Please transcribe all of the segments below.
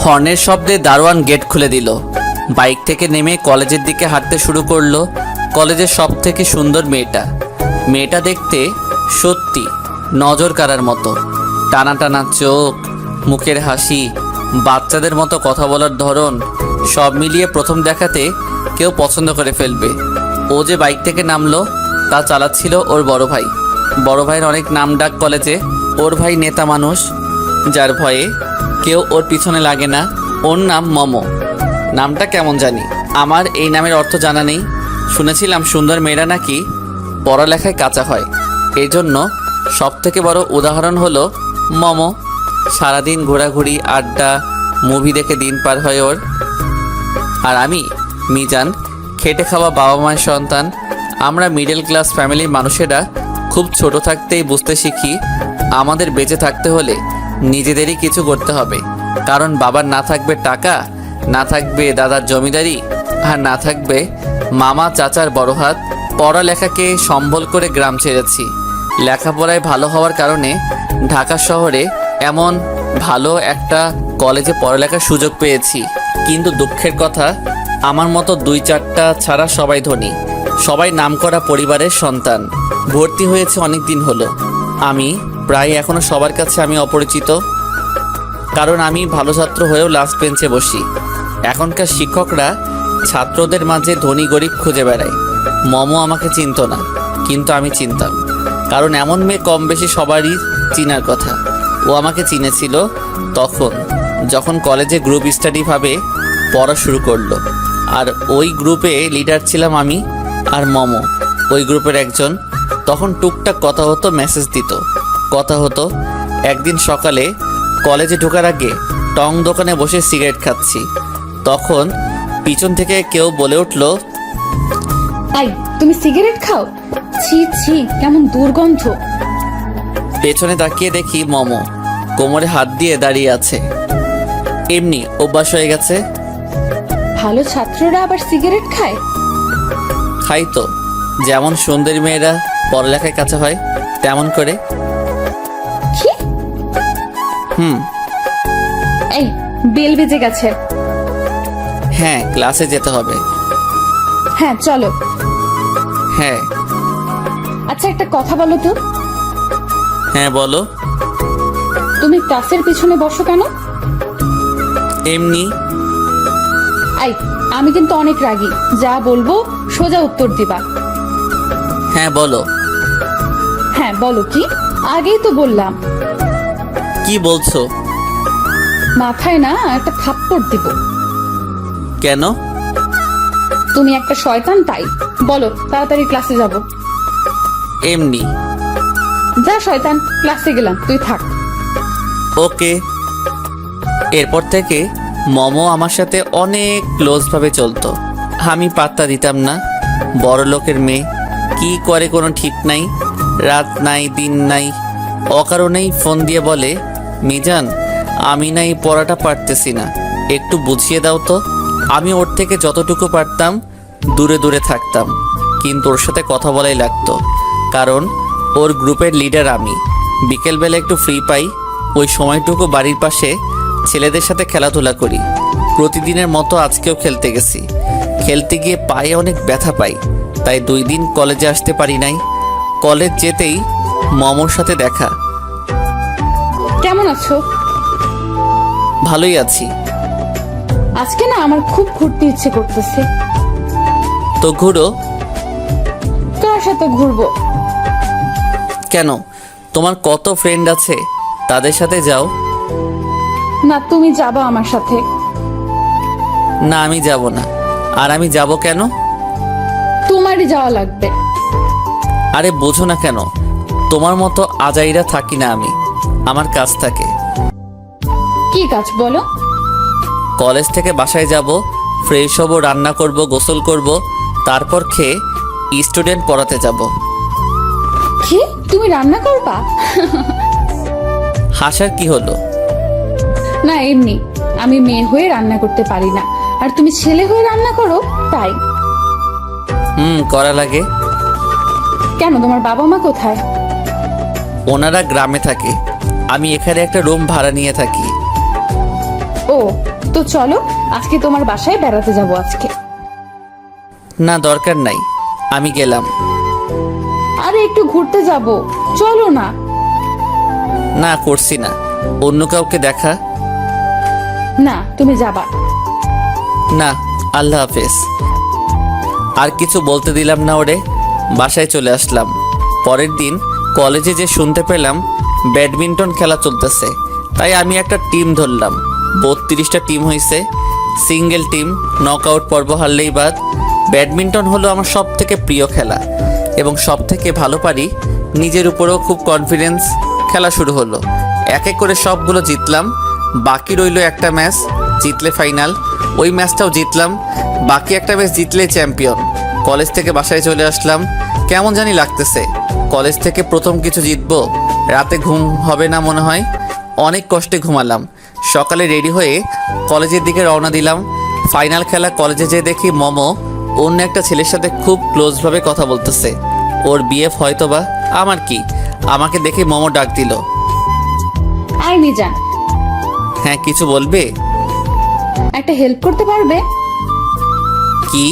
হর্নের শব্দে দারোয়ান গেট খুলে দিল। বাইক থেকে নেমে কলেজের দিকে হাঁটতে শুরু করলো। কলেজের সব থেকে সুন্দর মেয়েটা দেখতে সত্যি নজর কাড়ার মতো। টানা টানা চোখ, মুখের হাসি, বাচ্চাদের মতো কথা বলার ধরন, সব মিলিয়ে প্রথম দেখাতে কেউ পছন্দ করে ফেলবে। ও যে বাইক থেকে নামলো তা চালাচ্ছিল ওর বড় ভাই। বড় ভাইয়ের অনেক নাম ডাক কলেজে। ওর ভাই নেতা মানুষ, যার ভয়ে কেউ ওর পিছনে লাগে না। ওর নাম মমো। নামটা কেমন জানি, আমার এই নামের অর্থ জানা নেই। শুনেছিলাম সুন্দর মেয়েরা নাকি পড়ালেখায় কাঁচা হয়। এই জন্য সব থেকে বড় উদাহরণ হলো মমো। সারাদিন ঘোরাঘুরি, আড্ডা, মুভি দেখে দিন পার হয় ওর। আর আমি মিজান, খেটে খাওয়া বাবা মায়ের সন্তান। আমরা মিডল ক্লাস ফ্যামিলির মানুষেরা খুব ছোট থাকতেই বুঝতে শিখি আমাদের বেঁচে থাকতে হলে নিজেদেরই কিছু করতে হবে। কারণ বাবার না থাকবে টাকা, না থাকবে দাদার জমিদারি, আর না থাকবে মামা চাচার বড় হাত। পড়ালেখাকে সম্বল করে গ্রাম ছেড়েছি। লেখাপড়ায় ভালো হওয়ার কারণে ঢাকা শহরে এমন ভালো একটা কলেজে পড়ালেখার সুযোগ পেয়েছি। কিন্তু দুঃখের কথা, আমার মতো 2-4টা ছাড়া সবাই ধনী, সবাই নামকরা পরিবারের সন্তান। ভর্তি হয়েছে অনেক দিন হলো। আমি প্রায় এখনও সবার কাছে আমি অপরিচিত, কারণ আমি ভালো ছাত্র হয়েও লাস্ট বেঞ্চে বসি। এখনকার শিক্ষকরা ছাত্রদের মাঝে ধনী গরিব খুঁজে বেড়ায়। মমো আমাকে চিনত না, কিন্তু আমি চিনতাম, কারণ এমন মেয়ে কম বেশি সবারই চিনার কথা। ও আমাকে চিনেছিল যখন কলেজে গ্রুপ স্টাডিভাবে পড়া শুরু করলো। আর ওই গ্রুপে লিডার ছিলাম আমি আর মমো, ওই গ্রুপের একজন। তখন টুকটাক কথা হতো, মেসেজ দিত, কথা হতো। একদিন সকালে কলেজে ঢোকার আগে টং দোকানে বসে সিগারেট খাচ্ছি, তখন পিছন থেকে কেউ বলে উঠল, আই তুমি সিগারেট খাও? ছি ছি, কেমন দুর্গন্ধ। পেছনে তাকিয়ে দেখি মমো কোমরে হাত দিয়ে দাঁড়িয়ে আছে। এমনি অভ্যাস হয়ে গেছে। ভালো ছাত্ররা আবার সিগারেট খায়? খাই তো, যেমন সুন্দরী মেয়েরা পড়ালেখায় কাছে হয় তেমন করে। কি? হুম। এই বেল বেজে গেছে। হ্যাঁ, ক্লাসে যেতে হবে। হ্যাঁ চলো। হ্যাঁ। আচ্ছা একটা কথা বলো তো, হ্যাঁ বলো। তুমি ক্লাসের পিছনে বসো কেন? এমনি। আই আমি কিন্তু অনেক রাগী, যা বলবো সোজা উত্তর দিবা। হ্যাঁ বলো। হ্যাঁ বলো কি? আগেই তো বললাম। কি বলছো? মাথায় না একটা থাপ্পড় দিব। কেন? তুমি একটা শয়তান, তাই। বলো তাড়াতাড়ি ক্লাসে যাব। এমনি। যা শয়তান, ক্লাসে গেলাম, তুই থাক। ওকে। এরপর থেকে মমো আমার সাথে অনেক ক্লোজভাবে চলতো। আমি পাত্তা দিতাম না। বড় লোকের মেয়ে, কি করে কোনো ঠিক নাই। রাত নাই দিন নাই, অকারণেই ফোন দিয়ে বলে, মিজান আমি নাই পড়াটা পারতেছি না, একটু বুঝিয়ে দাও তো। আমি ওর থেকে যতটুকু পারতাম দূরে দূরে থাকতাম, কিন্তু ওর সাথে কথা বলাই লাগতো, কারণ ওর গ্রুপের লিডার আমি। বিকেলবেলা একটু ফ্রি পাই, ওই সময়টুকু বাড়ির পাশে ছেলেদের সাথে খেলাধুলা করি। প্রতিদিনের মতো আজকেও খেলতে গেছি। খেলতে গিয়ে পায়ে অনেক ব্যথা পাই, তাই 2 দিন কলেজে আসতে পারি নাই। কলেজ যেতেই মমোর সাথে দেখা। কেমন আছো? ভালোই আছি। আজকে না আমার খুব ঘুরতে ইচ্ছে করতেছে। তো ঘুরো। কার সাথে ঘুরবো? কেন, তোমার কত ফ্রেন্ড আছে, তাদের সাথে যাও। না তুমি যাবা আমার সাথে? না আমি যাব না। আর আমি যাব কেন? তোমারই যাওয়া লাগবে। আরে বোঝো না কেন, তোমার মতো আজাইরা থাকি না আমি, আমার কাজ থাকে। কি কাজ বলো? কলেজ থেকে বাসায় যাব, ফ্রেশ হব, রান্না করব, গোসল করব, তারপর খেয়ে স্টুডেন্ট পড়াতে যাব। কি তুমি রান্না করবা? হাসার কি হলো? না এমনি, আমি মেয়ে হয়ে রান্না করতে পারি না, আর তুমি ছেলে হয়ে রান্না করো, তাই। করা লাগে। কেন, তোমার বাবা মা কোথায়? ওনারা গ্রামে থাকে, আমি এখানে একটা রুম ভাড়া নিয়ে থাকি। ও তো চলো আজকে তোমার বাসায় বেড়াতে যাব আজকে। না, দরকার নাই, আমি গেলাম। আরে একটু ঘুরতে যাব, চলো না। না, করছি না, অন্য কাউকে দেখা। না তুমি যাবা। না, আল্লাহ হাফেজ। আর কিছু বলতে দিলাম না ওরে, বাসায় চলে আসলাম। পরের দিন কলেজে যে শুনতে পেলাম ব্যাডমিন্টন খেলা চলতেছে, তাই আমি একটা টিম ধরলাম। 32টা টিম হয়েছে, সিঙ্গেল টিম, নকআউট পর্ব হারলেই বাদ। ব্যাডমিন্টন হলো আমার সব থেকে প্রিয় খেলা এবং সব থেকে ভালো পারি, নিজের উপরেও খুব কনফিডেন্স। খেলা শুরু হলো, এক এক করে সবগুলো জিতলাম। বাকি রইল একটা ম্যাচ, জিতলে ফাইনাল, ওই ম্যাচটাও জিতলাম। বাকি একটা ম্যাচ জিতলে চ্যাম্পিয়ন। কলেজ থেকে বাসায় চলে আসলাম, কেমন জানি লাগতেছে। কলেজ থেকে প্রথম কিছু জিতবো, রাতে ঘুম হবে না মনে হয়। অনেক কষ্টে ঘুমালাম। সকালে রেডি হয়ে কলেজের দিকে রওনা দিলাম। ফাইনাল খেলা কলেজে যেয়ে দেখি মমো অন্য একটা ছেলের সাথে খুব ক্লোজভাবে কথা বলতেছে। ওর বিএফ হয়তোবা। আমার কি, আমাকে দেখে মমো ডাক দিল। আই মিজান, হ্যাঁ, কিছু বলবে? একটা হেল্প করতে পারবে? কি?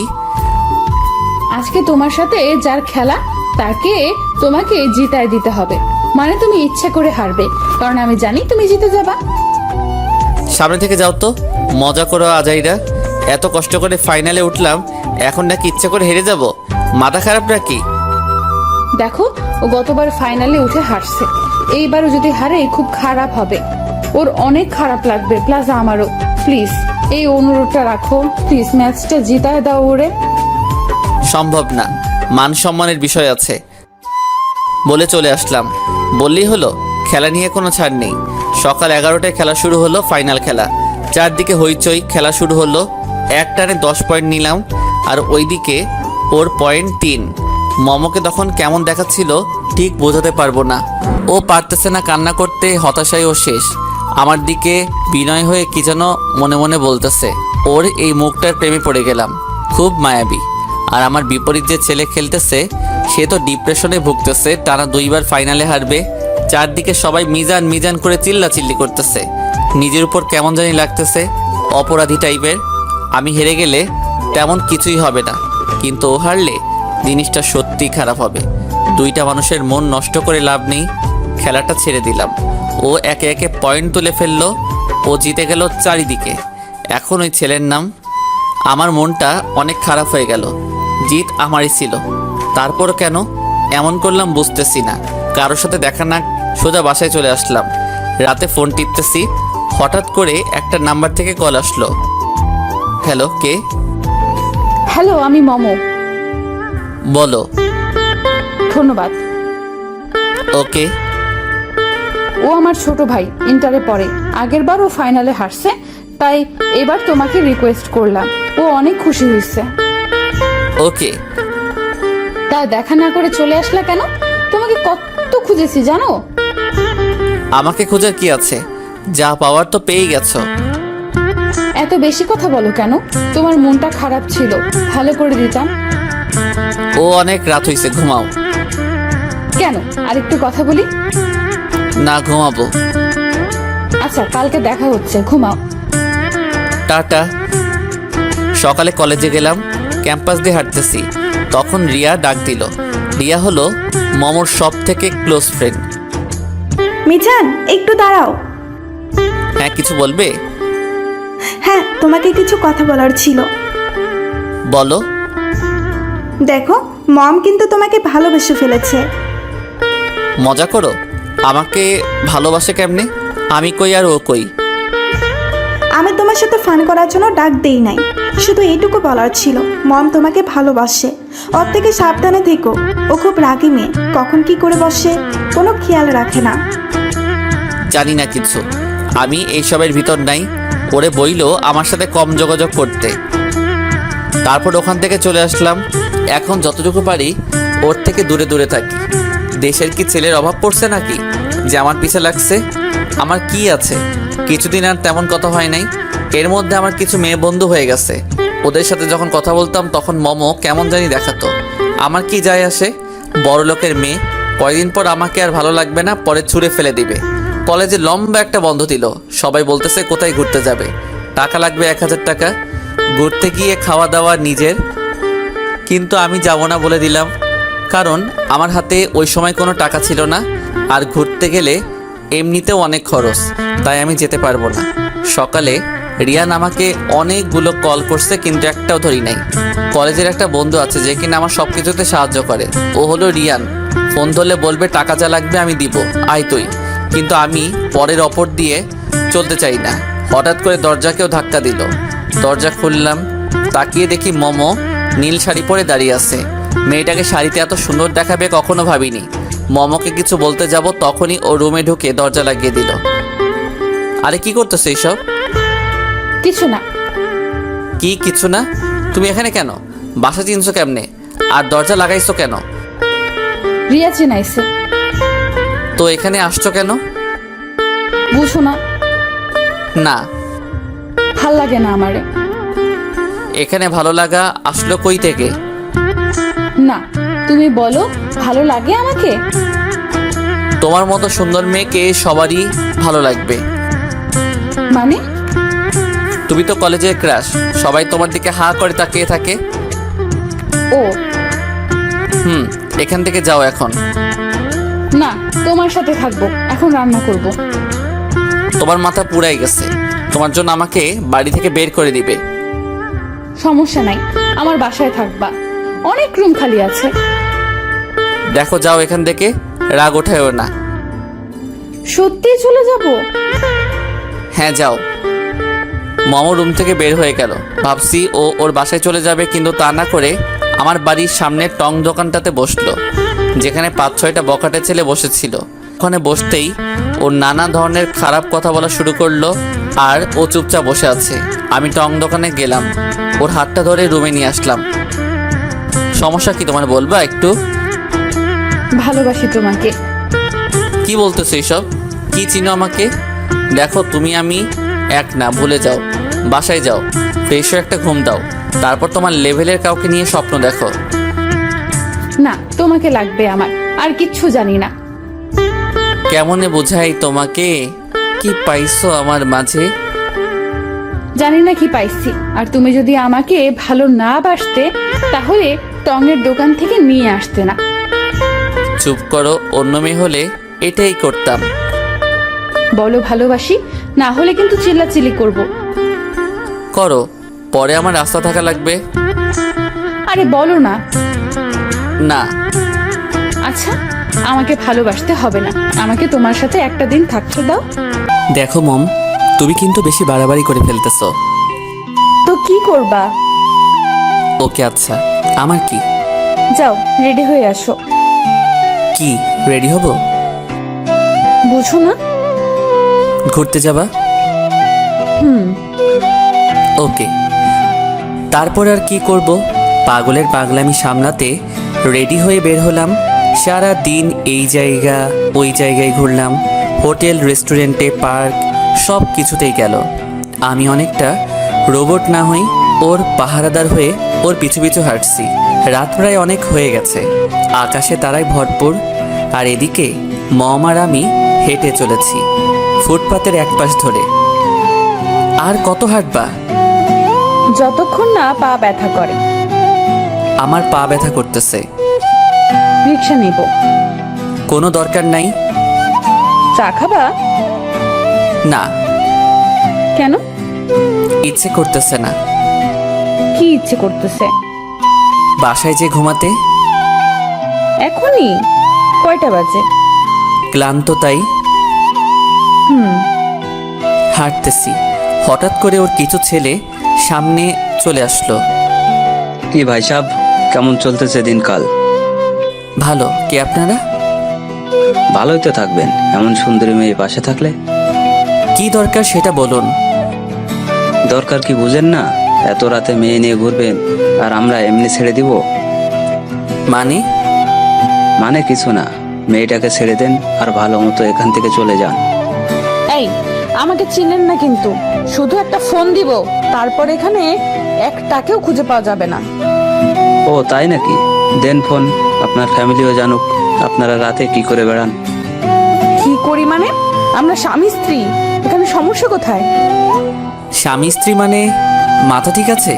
আজকে তোমার সাথে যার খেলা তাকে তোমাকে জিতায় দিতে হবে। মানে তুমি ইচ্ছা করে হারবে, কারণ আমি জানি তুমি জিতে যাবা। সামনে থেকে যাও তো, মজা করো আজাইরা। এত কষ্ট করে ফাইনালে উঠলাম, এখন নাকি ইচ্ছে করে হেরে যাব? মাথা খারাপ নাকি? দেখো, ও গতবার ফাইনালে উঠে হারছে, এইবারও যদি হারে খুব খারাপ হবে। ওর অনেক খারাপ লাগবে, প্লাস আমারও। প্লিজ এই অনুরোধটা রাখো, প্লিজ ম্যাচটা জিতায় দাও ওরে। সম্ভব না, মান সম্মানের বিষয় আছে বলে চলে আসলাম। বললেই হলো, খেলা নিয়ে কোনো ছাড় নেই। সকাল 11টায় খেলা শুরু হলো, ফাইনাল খেলা। চারদিকে হইচই, খেলা শুরু হলো। এক টানে 10 পয়েন্ট নিলাম, আর ওইদিকে ওর পয়েন্ট 3। মমকে তখন কেমন দেখাচ্ছিল ঠিক বোঝাতে পারবো না। ও পারতেছে না কান্না করতে, হতাশায় ও শেষ। আমার দিকে বিনয় হয়ে কি যেন মনে মনে বলতেছে। ওর এই মুখটার প্রেমে পড়ে গেলাম, খুব মায়াবী। আর আমার বিপরীত যে ছেলে খেলতেছে, সে তো ডিপ্রেশনে ভুগতেছে, টানা 2বার ফাইনালে হারবে। চারদিকে সবাই মিজান মিজান করে চিল্লাচিল্লি করতেছে। নিজের উপর কেমন জানি লাগতেছে, অপরাধী টাইপের। আমি হেরে গেলে তেমন কিছুই হবে না, কিন্তু ও হারলে জিনিসটা সত্যিই খারাপ হবে। 2টা মানুষের মন নষ্ট করে লাভ নেই। খেলাটা ছেড়ে দিলাম। ও একে একে পয়েন্ট তুলে ফেললো, ও জিতে গেল চারিদিকে। এখন ওই ছেলের নাম। আমার মনটা অনেক খারাপ হয়ে গেল। জিত আমারই ছিল, তারপর কেন এমন করলাম বুঝতেছি না। কারোর সাথে দেখা না, সোজা বাসায় চলে আসলাম। রাতে ফোন টিপতেছি, হঠাৎ করে একটা নাম্বার থেকে কল আসলো। হ্যালো, কে? হ্যালো, আমি মমো। বলো। ধন্যবাদ। ওকে। ও আমার ছোট ভাই, ইন্টারে পড়ে। আগের বার ও ফাইনালে হারছে, তাই এবার তোমাকে রিকোয়েস্ট করলাম। ও অনেক খুশি হয়েছে। ওকে। তা দেখা না করে চলে আসলা কেন? তোমাকে কত খুঁজেছি জানো? আমাকে খোঁজার কি আছে, যা পাওয়ার তো পেয়ে গেছো। এত বেশি কথা বলো কেন? তোমার মনটা খারাপ ছিল, ভালো করে দিতাম। ও অনেক রাত হয়েছে, ঘুমাও। কেন, আরেকটু কথা বলি? না, ঘুমাবো। আচ্ছা, কালকে দেখা হচ্ছে, ঘুমাও। টাটা। সকালে কলেজে গেলাম, ক্যাম্পাস দিয়ে হাঁটতেছি, তখন রিয়া ডাক দিল। রিয়া হলো মমর সব থেকে ক্লোজ ফ্রেন্ড। মিজান, একটু দাঁড়াও। হ্যাঁ, কিছু বলবে? হ্যাঁ, তোমাকে কিছু কথা বলার ছিল। বলো। দেখো, মম কিন্তু তোমাকে ভালোবেসে ফেলেছে। মজা করো? আমাকে ভালোবাসে কেমনে? আমি কই আর ও কই? আমি তোমার সাথে ফান করার জন্য ডাক দেই নাই, শুধু এইটুকু বলার ছিল, মম তোমাকে ভালোবাসে। ওর থেকে সাবধানে থেকো, ও খুব রাগী মেয়ে, কখন কি করে বসে কোনো খেয়াল রাখে না। জানি না কিছু, আমি এইসবের ভিতর নাই। ওরে বইলো আমার সাথে কম যোগাযোগ করতে। তারপর ওখান থেকে চলে আসলাম। এখন যতটুকু পারি ওর থেকে দূরে দূরে থাকি। দেশের কি ছেলের অভাব পড়ছে নাকি যে আমার পিছে লাগছে? আমার কি আছে, কিছুদিন আর তেমন কথা হয় নাই। এর মধ্যে আমার কিছু মেয়ে বন্ধু হয়ে গেছে। ওদের সাথে যখন কথা বলতাম তখন মমো কেমন জানি দেখাতো। আমার কি যায় আসে? বড় লোকের মেয়ে, কয়দিন পর আমাকে আর ভালো লাগবে না, পরে ছুঁড়ে ফেলে দিবে। কলেজে লম্বা একটা বন্ধ দিল, সবাই বলতেছে কোথায় ঘুরতে যাবে। টাকা লাগবে 1000 টাকা, ঘুরতে গিয়ে খাওয়া দাওয়া নিজের। কিন্তু আমি যাব না বলে দিলাম, কারণ আমার হাতে ওই সময় কোনো টাকা ছিল না, আর ঘুরতে গেলে এমনিতেও অনেক খরচ, তাই আমি যেতে পারবো না। সকালে রিয়ান আমাকে অনেকগুলো কল করছে, কিন্তু একটাও ধরি নাই। কলেজের একটা বন্ধু আছে যে কিনা আমার সব কিছুতে সাহায্য করে, ও হলো রিয়ান। ফোন ধরলে বলবে টাকা যা লাগবে আমি দিব, আয় তুই। কিন্তু আমি পরের অপর দিয়ে চলতে চাই না। হঠাৎ করে দরজাকেও ধাক্কা দিল, দরজা খুললাম, তাকিয়ে দেখি মোমো নীল শাড়ি পরে দাঁড়িয়ে আছে। মেয়েটাকে শাড়িতে এত সুন্দর দেখাবে কখনো ভাবিনি। মোমোকে কিছু বলতে যাব, তখনই ও রুমে ঢুকে দরজা লাগিয়ে দিল। আরে কি করতেছো এইসব? কিছু না। কি কিছু না? তুমি এখানে কেন? বাসা চিনছো কেমনে? আর দরজা লাগাইছো কেন? রিয়া চেনাইছে। তো এখানে আসছো কেন? বুঝো না? না, ভাল লাগে না আমারে। এখানে ভালো লাগা আসলো কই থেকে? না, তুমি বলো ভালো লাগে আমাকে? তোমার মতো সুন্দর মেয়েকে সবারই ভালো লাগবে। মানে? তুমি তো কলেজের ক্রাশ, সবাই তোমার দিকে হা করে তাকিয়ে থাকে। ও এখান থেকে যাও এখন। না, তোমার সাথে থাকবো, এখন রান্না করব। তোমার মাথা পুরাই গেছে, তোমার জন্য আমাকে বাড়ি থেকে বের করে দিবে। সমস্যা নাই, আমার বাসায় থাকবা, অনেক রুম খালি আছে। দেখো যাও এখান থেকে, রাগ ওঠায়ও না। সত্যিই চলে যাব? হ্যাঁ যাও। মামু রুম থেকে বের হয়ে গেল। ভাবছি ও ওর বাসায় চলে যাবে, কিন্তু তা না করে আমার বাড়ির সামনে টং দোকানটাতে বসলো, যেখানে 5-6টা বখাটে ছেলে বসেছিল। ওখানে বসতেই ওর নানা ধরনের খারাপ কথা বলা শুরু করলো, আর ও চুপচাপ বসে আছে। আমি টং দোকানে গেলাম, ওর হাতটা ধরে রুমে নিয়ে আসলাম। সমস্যা কি তোমার বলবা একটু? ভালোবাসি তোমাকে। কি বলতেছো এইসব? কি চিনো আমাকে? দেখো তুমি আমি এক না, ভুলে যাও। বাসায় যাও, ফ্রেশ হয়ে একটা ঘুম দাও, তারপর তোমার লেভেলের কাউকে নিয়ে স্বপ্ন দেখো। না, তোমাকে লাগবে আমার, আর কিচ্ছু জানি না। কেমনে বোঝাই তোমাকে? কি পাইছো আমার মাঝে? জানি না কি পাইছি। আর তুমি যদি আমাকে ভালো না বাসতে, তাহলে টঙের দোকান থেকে নিয়ে আসতে না। চুপ করো, অন্য মেয়ে হলে এটাই করতাম। বলো ভালোবাসি, না হলে কিন্তু চিল্লাচিল্লি করব। করো, পরে আমার রাস্তা থাকা লাগবে। আরে বলো না। না। আচ্ছা, আমাকে ভালোবাসতে হবে না, আমাকে তোমার সাথে একটা দিন থাকতে দাও। দেখো মম, তুমি কিন্তু বেশি বাড়াবাড়ি করে ফেলতেছো। তো কি করবা? ওকে আচ্ছা, আমার কি? যাও রেডি হয়ে আসো। কি রেডি হব? বুঝো না? ঘুরতে যাবা? ওকে। তারপর আর কি করব, পাগলের পাগলামি সামলাতে রেডি হয়ে বের হলাম। সারা দিন এই জায়গা ওই জায়গায় ঘুরলাম, হোটেল, রেস্টুরেন্টে, পার্ক, সব কিছুতেই গেল। আমি অনেকটা রোবট না হই, ওর পাহারাদার হয়ে ওর পিছু পিছু হাঁটছি। রাত প্রায় অনেক হয়ে গেছে, আকাশে তারায় ভরপুর, আর এদিকে মম আর আমি হেঁটে চলেছি ফুটপাতের এক পাশ ধরে। আর কত হাঁটবা? যতক্ষণ না পা ব্যথা করে। আমার পা ব্যথা করতেছে। রিক্সা নেব। কোনো দরকার নাই। চা খাবা? না। কেন? ইচ্ছে করতেছে না। কি ইচ্ছে করতেছে? বাসায় যে ঘুমাতে। এখনই? কয়টা বাজে? ক্লান্ত তাই। হাঁটতেছি, হঠাৎ করে ওর কিছু ছেলে সামনে চলে আসলো। কি ভাই সাহেব, কেমন চলতেছে দিনকাল? ভালো। কে আপনারা? ভালোই তো থাকবেন, এমন সুন্দরী মেয়ে পাশে থাকলে। কি দরকার সেটা বলুন। দরকার কি বুঝেন না? এত রাতে মেয়ে নিয়ে ঘুরবেন, আর আমরা এমনি ছেড়ে দিব? মানে? মানে কিছু না, মেয়েটাকে ছেড়ে দেন আর ভালো মতো এখান থেকে চলে যান। এই, আমাকে চিনেন না কিন্তু, শুধু একটা ফোন দিব, তারপর এখানে একটাকেও খুঁজে পাওয়া যাবে না। ও তাই নাকি? দেন ফোন, আপনার ফ্যামিলিও জানুক আপনারা রাতে কি করে বেড়ান। কি করি মানে? আমরা স্বামী স্ত্রী? এখানে সমস্যা কোথায়? স্বামী স্ত্রী মানে মাথা ঠিক আছে?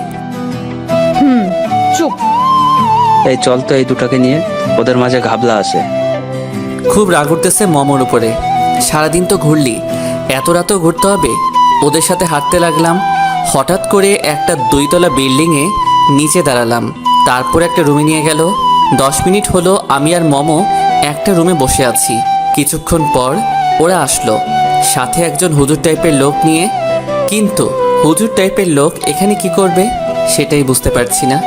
চুপ। এই চল তো এই দুটাকে নিয়ে, ওদের মাঝে ঘাবলা আছে। খুব রাগ উঠতেছে মমর উপরে। সারাদিন তো ঘুরলি, এত রাতেও ঘুরতে হবে? ওদের সাথে হাঁটতে লাগলাম। হঠাৎ করে একটা 2 তলা বিল্ডিংয়ে নিচে দাঁড়ালাম। তারপর একটা রুমে নিয়ে গেল। 10 মিনিট হলো আমি আর মমো একটা রুমে বসে আছি। কিছুক্ষণ পর ওরা আসলো, সাথে একজন হুজুর টাইপের লোক নিয়ে। কিন্তু হুজুর টাইপের লোক এখানে কি করবে সেটাই বুঝতে পারছি না।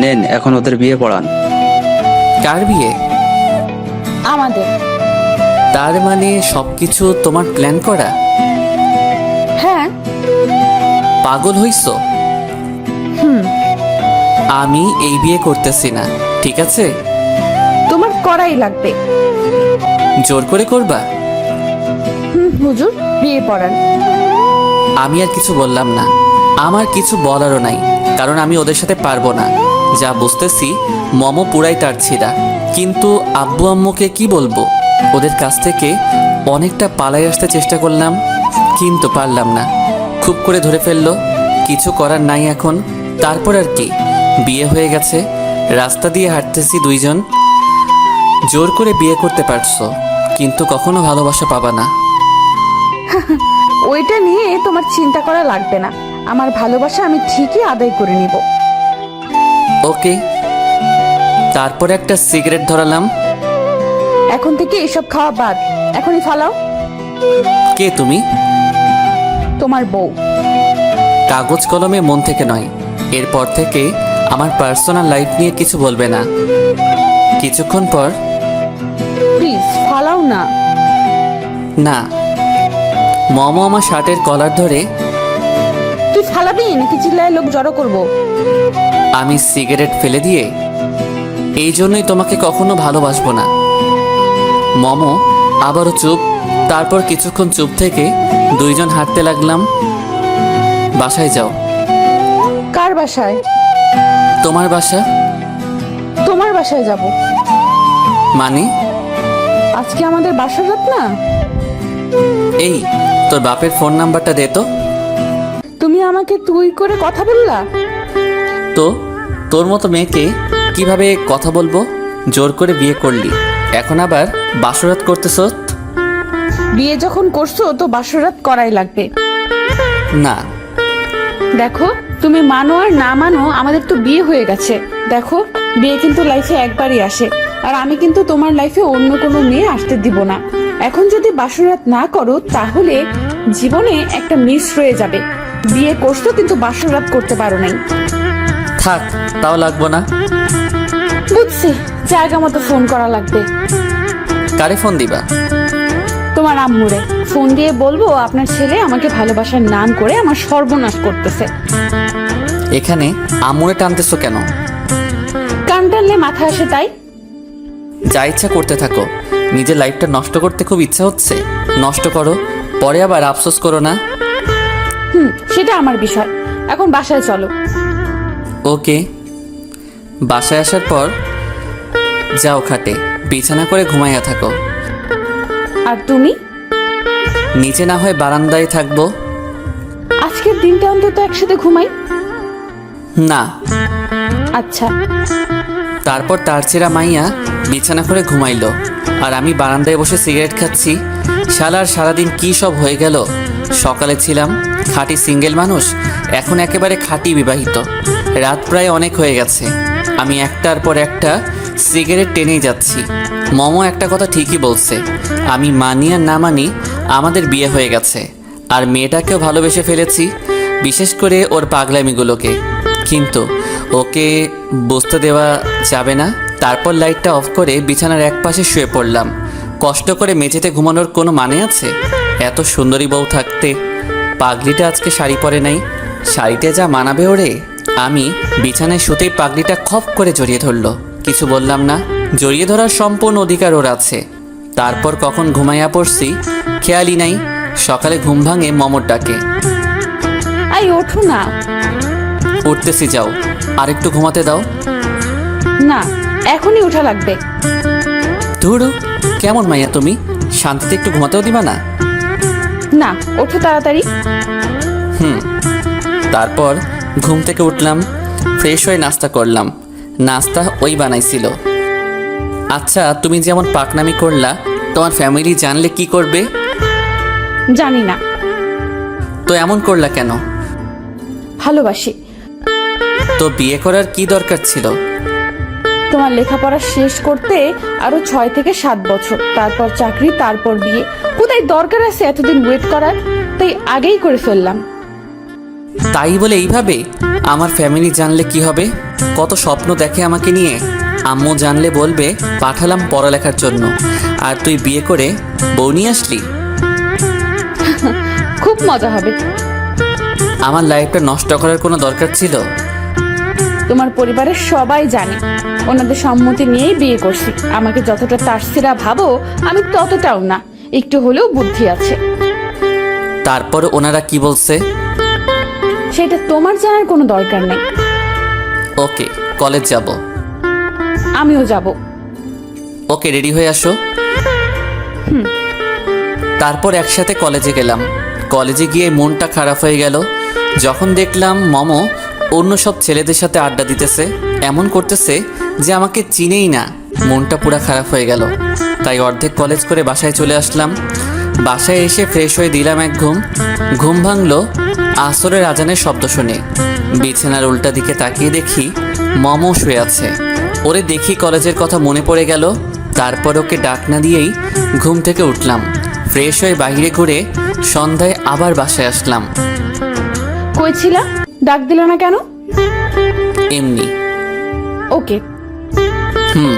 নেন, এখন ওদের বিয়ে পড়ান। কার বিয়ে? আমাদের। তার মানে সবকিছু তোমার প্ল্যান করা? হ্যাঁ। পাগল হইছো? আমি এই বিয়ে করতেছি না, ঠিক আছে? তোমার করাই লাগবে। জোর করে করবা? হুজুর বিয়ে পড়ান। আমি আর কিছু বললাম না। আমার কিছু বলারও নাই, কারণ আমি ওদের সাথে পারবো না। যা বুঝতেছি মমো পুরাই তার ছিঁড়া। কিন্তু আব্বু আম্মুকে কি বলবো? ওদের কাছ থেকে অনেকটা পালাই আসতে চেষ্টা করলাম, কিন্তু পারলাম না। খুব করে ধরে ফেললো। কিছু করার নাই এখন। তারপর আর কি, বিয়ে হয়ে গেছে। রাস্তা দিয়ে হাঁটতেছি দুইজন। জোর করে বিয়ে করতে পারছো, কিন্তু কখনো ভালোবাসা পাবা না। ওইটা নিয়ে তোমার চিন্তা করা লাগবে না। আমার ভালোবাসা আমি ঠিকই আদায় করে নিব। ওকে। তারপর একটা সিগারেট ধরালাম। এখন থেকে এসব খাওয়া বাদ, এখনই ফালাও। কে তুমি? তোমার বউ। কাগজ কলমে, মন থেকে নয়। এরপর থেকে আমার পার্সোনাল লাইফ নিয়ে কিছু বলবে না। কিছুক্ষণ পর, প্লিজ ফালাও না। না। মমো আমার শার্টের কলার ধরে। তুই ফালাবি নাকি চিল্লায় লোক জড়ো করবো? আমি সিগারেট ফেলে দিয়ে, এই জন্যই তোমাকে কখনো ভালোবাসবো না। মমো আবারও চুপ। তারপর কিছুক্ষণ চুপ থেকে দুইজন হাঁটতে লাগলাম। বাসায় যাও। কার বাসায়? তোমার বাসা। তোমার বাসায় যাব। মানে? আজকে আমাদের বাসর রাত না? এই, তোর বাপের ফোন নাম্বারটা দে তো। তুমি আমাকে তুই করে কথা বললা? তো তোর মতো মেয়েকে কিভাবে কথা বলবো? জোর করে বিয়ে করলি, এখন আবার বাসরাত করতেছ? বিয়ে যখন করছো তো বাসর রাত করাই লাগবে। না। দেখো, তুমি মানো আর না মানো, আমাদের তো বিয়ে হয়ে গেছে। দেখো, বিয়ে কিন্তু লাইফে একবারই আসে, আর আমি কিন্তু তোমার লাইফে অন্য কোনো মেয়ে আসতে দিব না। এখন যদি বাসরাত না করো তাহলে জীবনে একটা মিস রয়ে যাবে। বিয়ে করছো কিন্তু বাসরাত করতে পারো নাই। থাক, তাও লাগবো না। বুঝছি, জায়গা মতো ফোন করা লাগবে। কারে ফোন দিবা? তোমার আম্মুরে ফোন দিয়ে বলবো আপনার ছেলে আমাকে ভালোবাসার নাম করে আমার সর্বনাশ করতেছে। এখানে আম্মুরে টানতেছো কেন? কান টানলে মাথা আসে তাই। যা ইচ্ছা করতে থাকো। নিজের লাইফটা নষ্ট করতে খুব ইচ্ছা হচ্ছে, নষ্ট করো, পরে আবার আফসোস করো না। সেটা আমার বিষয়। এখন বাসায় চলো। ওকে। বাসায় আসার পর যাও খাটে বিছানা করে ঘুমাইয়া থাকো। আর তুমি? নিচে না হয় বারান্দায় থাকবো। আজকের দিনটা অন্তত একসাথে ঘুমাই। না। আচ্ছা। তারপর তার চেরা মাইয়া বিছানা করে ঘুমাইলো, আর আমি বারান্দায় বসে সিগারেট খাচ্ছি। শালার সারাদিন কি সব হয়ে গেল। সকালে ছিলাম খাঁটি সিঙ্গেল মানুষ, এখন একেবারে খাঁটি বিবাহিত। রাত প্রায় অনেক হয়ে গেছে। আমি একটার পর একটা সিগারেট টেনেই যাচ্ছি। মমো একটা কথা ঠিকই বলছে, আমি মানি আর না মানি, আমাদের বিয়ে হয়ে গেছে। আর মেয়েটাকেও ভালোবেসে ফেলেছি, বিশেষ করে ওর পাগলামিগুলোকে। কিন্তু ওকে বুঝতে দেওয়া যাবে না। তারপর লাইটটা অফ করে বিছানার এক পাশে শুয়ে পড়লাম। কষ্ট করে মেঝেতে ঘুমানোর কোনো মানে আছে? এত সুন্দরী বউ থাকতে পাগলিটা আজকে শাড়ি পরে নাই। শাড়িতে যা মানাবে ওরে। আমি বিছানায় শুতেই পাগলিটা খপ করে জড়িয়ে ধরলো। কিছু বললাম না, জড়িয়ে ধরার সম্পূর্ণ অধিকার ওর আছে। তারপর কখন ঘুমাইয়া পড়ছি খেয়ালই নাই। সকালে ঘুম ভাঙে মমর ডাকে। আই ওঠো না। উঠতেছি, যাও, আর একটু ঘুমাতে দাও। না, এখনই ওঠা লাগবে। ধুরু, কেমন মাইয়া তুমি? শান্তিতে একটু ঘুমাতেও দিবা না? না, ওঠো তাড়াতাড়ি। তারপর ঘুম থেকে উঠলাম, ফ্রেশ হয়ে নাস্তা করলাম। নাস্তা ওই বানাইছিল। আচ্ছা, তুমি যেমন পাকনামি করলা, তোমার ফ্যামিলি জানলে কি করবে? জানি না। তো এমন করলা কেন? ভালোবাসি। তো বিয়ে করার কি দরকার ছিল? তোমার লেখাপড়া শেষ করতে আরো 6 থেকে 7 বছর, তারপর চাকরি, তারপর বিয়ে। কোথায় দরকার আছে এতদিন ওয়েট করার? তাই আগেই করে ফেললাম। তাই বলে এইভাবে? আমার ফ্যামিলি জানলে কি হবে? কত স্বপ্ন দেখে আমাকে নিয়ে। আম্মু জানলে বলবে পাঠালাম পড়ালেখার জন্য, আর তুই বিয়ে করে বউ নিয়ে আসলি। খুব মজা হবে। আমার লাইফটা নষ্ট করার কোনো দরকার ছিল? তোমার পরিবারের সবাই জানে, ওনাদের সম্মতি নিয়েই বিয়ে করছি। আমাকে যতটা তারসিরা ভাবো, আমি ততটাও না, একটু হলেও বুদ্ধি আছে। তারপর ওনারা কি বলছে? সেটা তোমার জানার কোনো দরকার নেই। ওকে, কলেজ যাব। আমিও যাব। ওকে, রেডি হয়ে আসো। তারপর একসাথে কলেজে গেলাম। কলেজে গিয়ে মনটা খারাপ হয়ে গেল যখন দেখলাম মমো অন্য সব ছেলেদের সাথে আড্ডা দিতেছে, এমন করতেছে যে আমাকে চিনেই না। মনটা পুরা খারাপ হয়ে গেল। তাই অর্ধেক কলেজ করে বাসায় চলে আসলাম। বাসায় এসে ফ্রেশ হয়ে দিলাম এক ঘুম। ঘুম ভাঙলো আসরের আজানের শব্দ শুনে। বিছানার উল্টা দিকে তাকিয়ে দেখি মমো শুয়ে আছে। ওরে দেখি কলেজের কথা মনে পড়ে গেল। তারপর ওকে ডাক না দিয়েই ঘুম থেকে উঠলাম। ফ্রেশ হয়ে বাইরে ঘুরে সন্ধ্যায় আবার বাসায় আসলাম। কই ছিলা? ডাক দিল না কেন? এমনি। ওকে। হুম।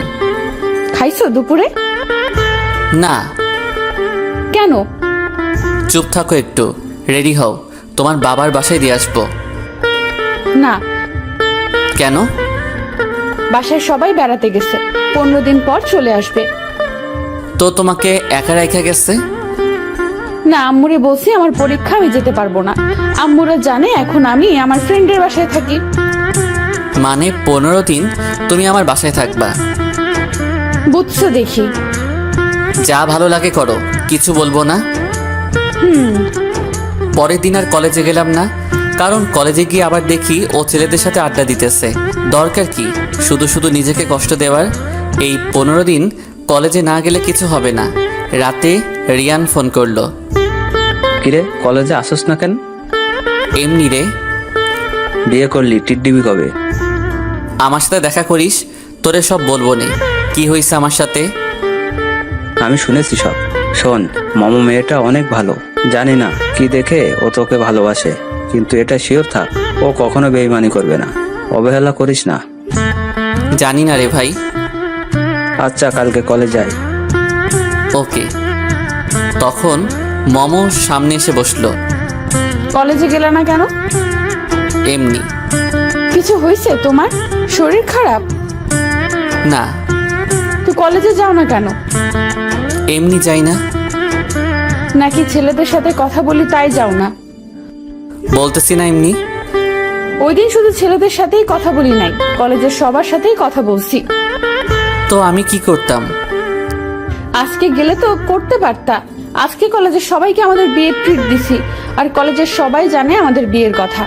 খাইছো দুপুরে? না। কেন? চুপ থাকো একটু, রেডি হও, তোমার বাবার বাসায় দিয়ে আসবো। না। কেন? বাসায় সবাই বেড়াতে গেছে, 15 দিন পর চলে আসবে। তো তোমাকে একা রেখে গেছে? না, আম্মুরে বলছি আমার পরীক্ষা, আমি যেতে পারবো না। আম্মুরা জানে এখন আমি আমার ফ্রেন্ডের বাসায় থাকি। মানে 15 দিন তুমি আমার বাসায় থাকবা? বুঝছো দেখি। যা ভালো লাগে করো, কিছু বলবো না। পরের দিন আর কলেজে গেলাম না, কারণ কলেজে গিয়ে আবার দেখি ও ছেলেদের সাথে আড্ডা দিতেছে। দরকার কি শুধু শুধু নিজেকে কষ্ট দেওয়ার? এই 15 দিন কলেজে না গেলে কিছু হবে না। রাতে রিয়ান ফোন করলো। কিরে, কলেজে আসোস না কেন? এমনি রে। বিয়ে করলি, টিড্ডিবি কবে? আমার সাথে দেখা করিস, তোরে সব বলবো নে কি হয়েছে আমার সাথে। আমি শুনেছি সব। শোন, মামু মেয়েটা অনেক ভালো। জানি না কি দেখে ও তোকে ভালোবাসে, কিন্তু এটা শিওর থাক, ও কখনো বেইমানি করবে না। অবহেলা করিস না। জানি না রে ভাই। আচ্ছা, কালকে কলেজ যাই। ওকে। তখন মমো সামনে এসে বসলো। কলেজে গেলে না কেন? এমনি। কিছু হয়েছে তোমার? শরীর খারাপ? না। তো কলেজে যাও না কেন? এমনি যাই না। নাকি ছেলেদের সাথে কথা বলি তাই যাও না? বলতেছি না এমনি। ওই দিন শুধু ছেলেদের সাথেই কথা বলি নাই, কলেজের সবার সাথেই কথা বলছি। তো আমি কি করতাম? আজকে গেলে তো করতে পারতা। আজকে কলেজের সবাইকে আমাদের বিয়ের ট্রিট দিছি, আর কলেজের সবাই জানে আমাদের বিয়ের কথা।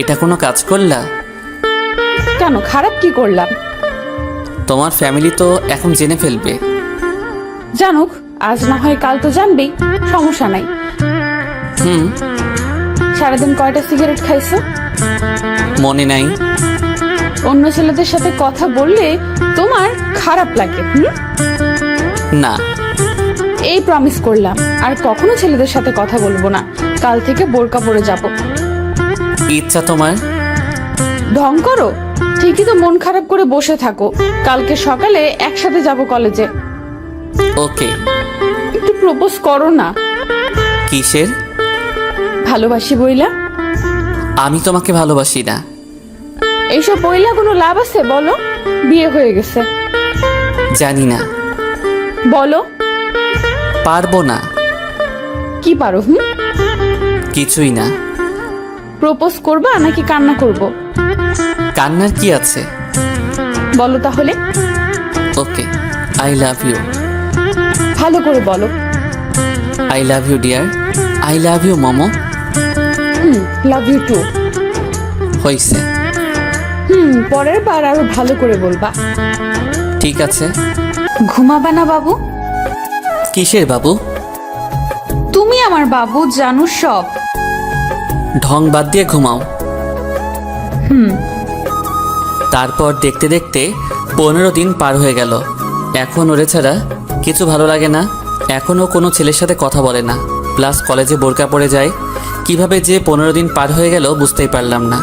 এটা কোনো কাজ করলা? কেন, খারাপ কি করলাম? তোমার ফ্যামিলি তো এখন জেনে ফেলবে। জানুক, আজ না হয় কাল তো জানবেই, সমস্যা নাই। হুম। সারাদিন কয়টা সিগারেট খাইছো? মনে নাই। অন্য ছেলেদের সাথে কথা বললে তোমার খারাপ লাগে? না। এই প্রমিস করলাম, আর কখনো ছেলেদের সাথে কথা বলবো না। কাল থেকে বোরকা পরে যাব। ইচ্ছা তোমার? ঢং করো? ঠিকই তো মন খারাপ করে বসে থাকো। কালকে সকালে একসাথে যাব কলেজে। ওকে। একটু প্রপোজ করো না। কিসের? ভালোবাসি বইলা। আমি তোমাকে ভালোবাসি না। এইসব বইলা কোনো লাভ আছে বলো? বিয়ে হয়ে গেছে। জানি না। বলো। পারবো না। কি পারো? কিছুই না। প্রপোজ করবা নাকি কান্না করব? কান্নার কি আছে? বলো তাহলে। Okay, I love you. ভালো করে বলো। I love you dear, I love you Momo. Love you too. হইছে। পরের বার আরো ভালো করে বলবা। ঠিক আছে। ঘুমাবা না বাবু? কিসের বাবু? তুমি আমার বাবু, জানো সব। ঢং বাদ দিয়ে ঘুমাও। তারপর দেখতে দেখতে 15 দিন পার হয়ে গেল। এখন ওরে ছাড়া কিছু ভালো লাগে না। এখনও কোনো ছেলের সাথে কথা বলে না, প্লাস কলেজে বোরকা পড়ে যায়। কিভাবে যে 15 দিন পার হয়ে গেল বুঝতেই পারলাম না।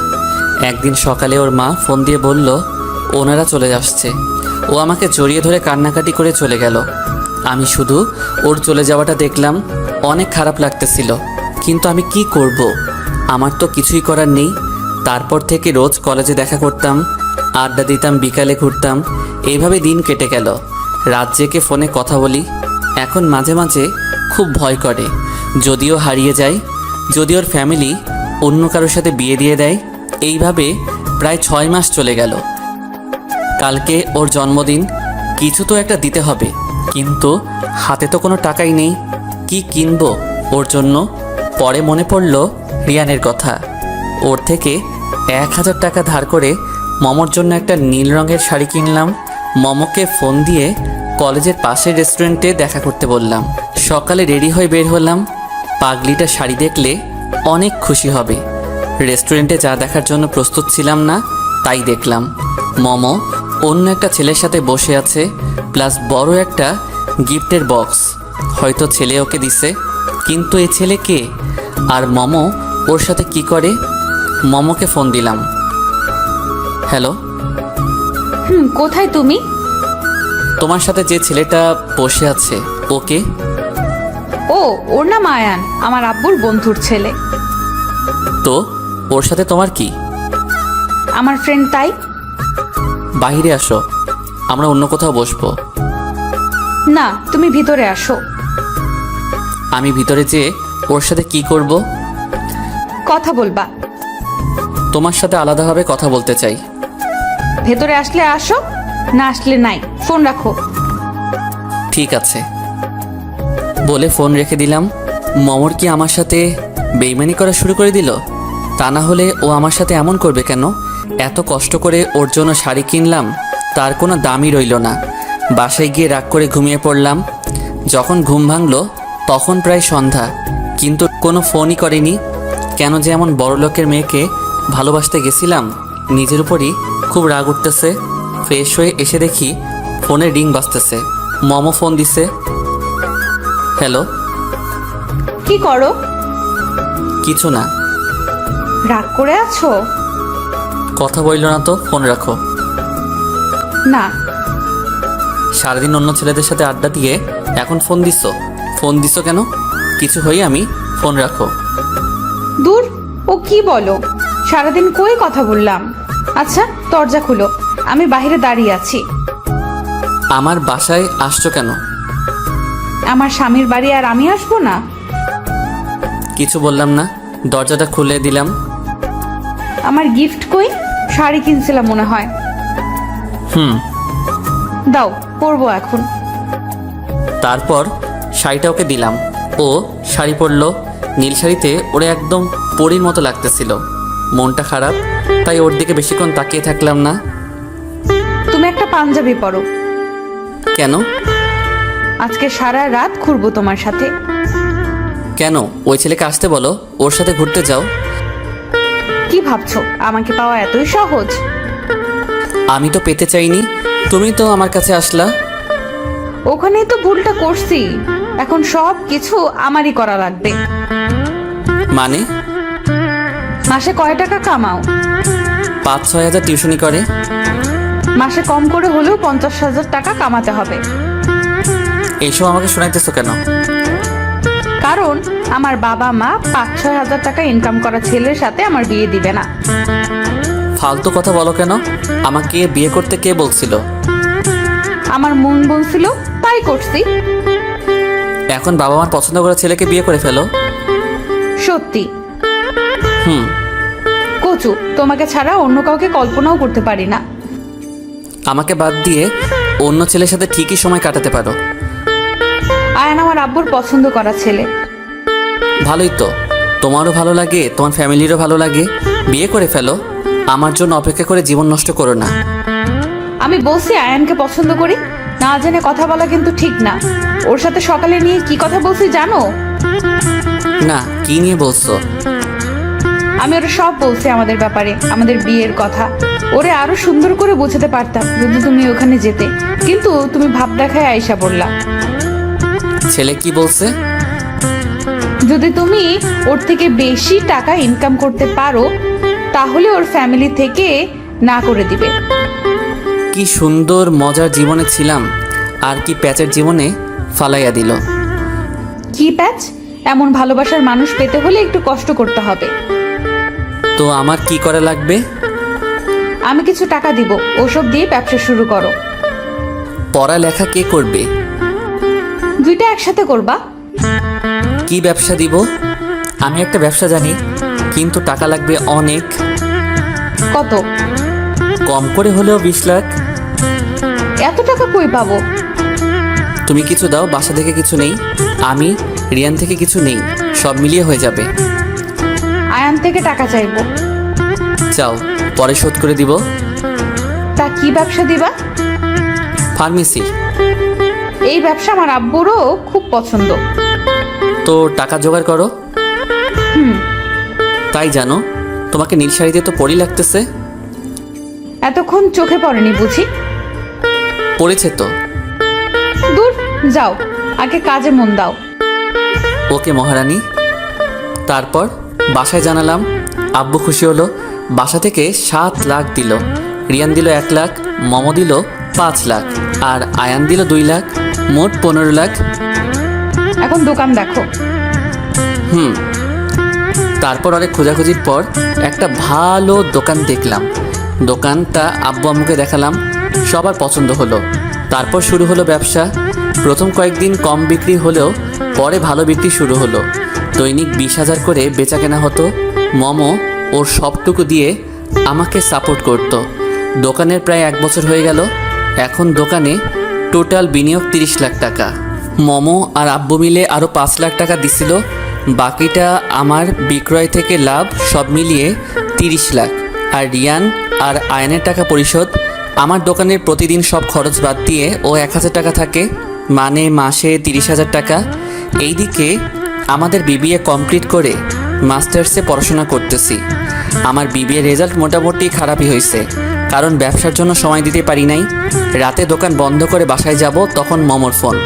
একদিন সকালে ওর মা ফোন দিয়ে বলল ওনারা চলে আসছে। ও আমাকে জড়িয়ে ধরে কান্নাকাটি করে চলে গেল। আমি শুধু ওর চলে যাওয়াটা দেখলাম, অনেক খারাপ লাগতেছিল, কিন্তু আমি কি করব? আমার তো কিছুই করার নেই। তারপর থেকে রোজ কলেজে দেখা করতাম, আড্ডা দিতাম, বিকালে ঘুরতাম, এইভাবে দিন কেটে গেল। রাত জেগে ফোনে কথা বলি। এখন মাঝে মাঝে খুব ভয় করে, যদিও হারিয়ে যায়, যদি ওর ফ্যামিলি অন্য কারোর সাথে বিয়ে দিয়ে দেয়। এইভাবে প্রায় 6 মাস চলে গেল। কালকে ওর জন্মদিন, কিছু তো একটা দিতে হবে, কিন্তু হাতে তো কোনো টাকাই নেই। কি কিনবো ওর জন্য? পরে মনে পড়ল রিয়ানের কথা। ওর থেকে 1000 টাকা ধার করে মমোর জন্য একটা নীল রঙের শাড়ি কিনলাম। মমোকে ফোন দিয়ে কলেজের পাশের রেস্টুরেন্টে দেখা করতে বললাম। সকালে রেডি হয়ে বের হলাম। পাগলিটা শাড়ি দেখলে অনেক খুশি হবে। রেস্টুরেন্টে যা দেখার জন্য প্রস্তুত ছিলাম না, তাই দেখলাম। মমো অন্য একটা ছেলের সাথে বসে আছে, প্লাস বড় একটা গিফটের বক্স। হয়তো ছেলে ওকে দিছে, কিন্তু এই ছেলে কে? আর মমো ওর সাথে কি করে? মমোকে ফোন দিলাম। হ্যালো। কোথায় তুমি? তোমার সাথে যে ছেলেটা বসে আছে ওকে? ও, ওর নাম আয়ান, আমার আব্বুর বন্ধুর ছেলে। তো ওর সাথে তোমার কি? আমার ফ্রেন্ড, তাই। বাইরে আসো, আমরা অন্য কোথাও বসবো। না, তুমি ভিতরে আসো। আমি ভিতরে যেয়ে ওর সাথে কি করব? কথা বলবা। তোমার সাথে আলাদাভাবে কথা বলতে চাই। ভেতরে আসলে আসো, না আসলে নাই। ফোন রাখো। ঠিক আছে বলে ফোন রেখে দিলাম। মমর কি আমার সাথে বেইমানি করা শুরু করে দিল? তা না হলে ও আমার সাথে এমন করবে কেন? এত কষ্ট করে ওর জন্য শাড়ি কিনলাম, তার কোনো দামই রইল না। বাসায় গিয়ে রাগ করে ঘুমিয়ে পড়লাম। যখন ঘুম ভাঙলো তখন প্রায় সন্ধ্যা, কিন্তু কোনো ফোনই করেনি। কেন যে এমন বড়লোকের মেয়েকে ভালোবাসতে গেছিলাম? নিজের উপরই খুব রাগ উঠতেছে। ফ্রেশ হয়ে এসে দেখি ফোনে রিং বাজতেছে। মমো ফোন দিছে। হ্যালো। কি করো? কিছু না। রাগ করে আছো? কথা বলল না তো, ফোন রাখো। না। সারাদিন অন্য ছেলেদের সাথে আড্ডা দিয়ে এখন ফোন দিছো? ফোন দিছো কেন? কিছু হই আমি, ফোন রাখো। দূর, ও কি বলো? সারাদিন কই কথা বললাম। আচ্ছা, দরজা খুলো, আমি বাইরে দাঁড়িয়ে আছি। আমার বাসায় আসছো কেন? আমার স্বামীর বাড়ি আর আমি আসবো না? কিছু বললাম না, দরজাটা খুলে দিলাম। আমার গিফট কই? শাড়ি কিনছিলাম মনে হয়। দাও, পরবো এখন। তারপর শাড়িটা ওকে দিলাম। ও শাড়ি পরলো। নীল শাড়িতে ওরে একদম পরীর মতো লাগতেছিল। মনটা খারাপ, তাই ওর দিকে বেশিক্ষণ তাকিয়ে থাকলাম না। তুমি একটা পাঞ্জাবি পরো। কেন? আজকে সারা রাত ঘুরবো তোমার সাথে। কেন? ওই ছেলেকে আসতে বলো, ওর সাথে ঘুরতে যাও। কি ভাবছো আমাকে পাওয়া এতই সহজ? আমি তো পেতে চাইনি, তুমি তো আমার কাছে আসলা। ওখানেই তো ভুলটা করছি। এখন সব কিছু আমারই করা লাগবে। মানে? মাসে কয় টাকা কামাও? 5-6 হাজার টিউশনি করে। মাসে কম করে হলেও 50,000 টাকা কামাতে হবে। এইসব আমাকে শোনাইতেছো কেন? কারণ আমার বাবা মা 5-6 হাজার টাকা ইনকাম করা ছেলের সাথে আমার বিয়ে দিবে না। ফালতু কথা বলো কেন? আমাকে বিয়ে করতে কে বলছিল? আমার মন বলছিল, তাই করছি। এখন বাবা মার পছন্দ করা ছেলেকে বিয়ে করে ফেলো। সত্যি। হুম। কচু, তোমাকে ছাড়া অন্য কাউকে কল্পনাও করতে পারি না। আমাকে বাদ দিয়ে অন্য ছেলের সাথে ঠিকই সময় কাটাতে পারো। আয়ান আমার আব্বুর পছন্দ করা ছেলে। ভালোই তো, তোমারও ভালো লাগে, তোমার ফ্যামিলিরও ভালো লাগে, বিয়ে করে ফেলো। আমার জন্য অপেক্ষা করে জীবন নষ্ট করো না। আমি বলছি আয়ানকে পছন্দ করি, না জেনে কথা বলা কিন্তু ঠিক না। ওর সাথে সকালে নিয়ে কি কথা বলছি জানো? না, কি নিয়ে বলছো? আমি ওরা সব বলছি আমাদের ব্যাপারে, আমাদের বিয়ের কথা। ওরে আরো সুন্দর করে বোঝাতে পারতাম যদি তুমি ওখানে যেতে, কিন্তু তুমি ভাব দেখায় আয়সা বললা। ছেলে কি বলছে? যদি তুমি ওর থেকে বেশি টাকা ইনকাম করতে পারো তাহলে ওর ফ্যামিলি থেকে না করে দিবে। কি সুন্দর মজার জীবনে ছিলাম, আর কি প্যাচের জীবনে ফালাইয়া দিল। কি প্যাচ? এমন ভালোবাসার মানুষ পেতে হলে একটু কষ্ট করতে হবে। তো আমার কি করা লাগবে? আমি কিছু টাকা দিব, ওসব দিয়ে ব্যবসা শুরু করো। পড়ালেখা কে করবে? দুইটা একসাথে করবা। কি ব্যবসা দিব? আমি একটা ব্যবসা জানি, কিন্তু টাকা লাগবে অনেক। কত? কম করে হলেও 20 লাখ। এত টাকা কই পাবো? তুমি কিছু দাও, বাসা থেকে কিছু নেই, আমি রিয়ান থেকে কিছু নেই, সব মিলিয়ে হয়ে যাবে। আয়ান থেকে টাকা চাইবো। চাও, পরে শোধ করে দিব। তা কি ব্যবসা দিবা? ফার্মেসি। এই ব্যবসা আমার আব্বুরও খুব পছন্দ। তো টাকা জোগাড় করো। তাই জানো, তোমাকে নীল শাড়িতে তো পরি লাগতেছে। এতক্ষণ চোখে পড়েনি বুঝি? পড়েছে তো। দূর যাও, আগে কাজে মন দাও। ওকে মহারানী। তারপর বাসায় জানালাম, আব্বু খুশি হলো। বাসা থেকে 7 লাখ দিল। রিয়ান দিল 1 লাখ, মম দিল 5 লাখ, আর আয়ান দিল 2 লাখ, মোট 15 লাখ। এখন দোকান দেখো। তারপর অনেক খোঁজাখুঁজির পর একটা ভালো দোকান দেখলাম। দোকানটা আব্বু আম্মুকে দেখালাম, সবার পছন্দ হলো। তারপর শুরু হলো ব্যবসা। প্রথম কয়েকদিন কম বিক্রি হলেও পরে ভালো বিক্রি শুরু হলো। দৈনিক 20,000 করে বেচা কেনা হতো। মমো ওর সবটুকু দিয়ে আমাকে সাপোর্ট করত। দোকানের প্রায় 1 বছর হয়ে গেল। এখন দোকানে টোটাল বিনিয়োগ 30 লাখ টাকা। মমো আর আব্বু মিলে আরও 5 লাখ টাকা দিছিল। বাকিটা আমার বিক্রয় থেকে লাভ, সব মিলিয়ে 30 লাখ। আর রিয়ান আর আয়নের টাকা পরিশোধ। আমার দোকানের প্রতিদিন সব খরচ বাদ দিয়ে ও 1,000 টাকা থাকে, মানে মাসে 30,000 টাকা। এইদিকে আমাদের বিবিএ কমপ্লিট করে মাস্টার্সে পড়াশোনা করতেছি। আমার বিবিএ রেজাল্ট মোটামুটি খারাপই হয়েছে, কারণ ব্যবসার জন্য সময় দিতে পারি নাই। রাতে দোকান বন্ধ করে বাসায় যাব, তখন মমর ফোন।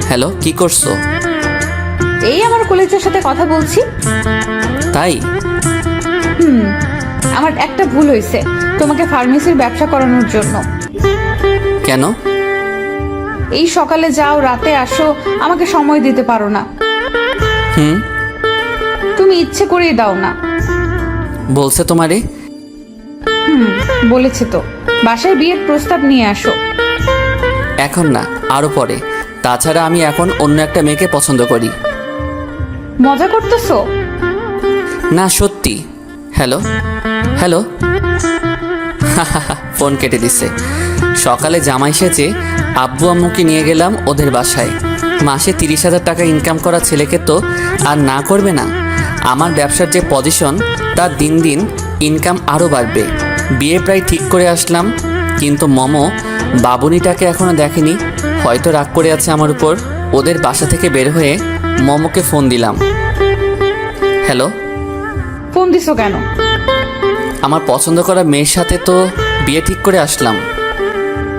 হ্যালো, কি করছো? এই আমার কলেজের সাথে কথা বলছি। তাই? আমার একটা ভুল হয়েছে তোমাকে ফার্মেসির ব্যবসা করানোর জন্য। কেন? এই সকালে যাও, রাতে আসো, আমাকে সময় দিতে পারো না। তুমি ইচ্ছে করেই দাও না। বলছে তোমারে? বলেছে তো। বাসায় বিয়ের প্রস্তাব নিয়ে আসো। এখন না, আরও পরে। তাছাড়া আমি এখন অন্য একটা মেয়েকে পছন্দ করি। মজা করতেছো? না, সত্যি। Hello hello. ফোন কেটে দিছে। সকালে জামাই সেজে আব্বু আম্মুকে নিয়ে গেলাম ওদের বাসায়। মাসে 30,000 টাকা ইনকাম করা ছেলেকে তো আর না করবে না। আমার ব্যবসার যে পজিশন, তার দিন দিন ইনকাম আরও বাড়বে। বিয়ে প্রায় ঠিক করে আসলাম, কিন্তু মমো বাবুনিটাকে এখনও দেখেনি, হয়তো রাগ করে আছে আমার উপর। ওদের বাসা থেকে বের হয়ে মমোকে ফোন দিলাম। হ্যালো। ফোন দিছো কেন? আমার পছন্দ করা মেয়ের সাথে তো বিয়ে ঠিক করে আসলাম।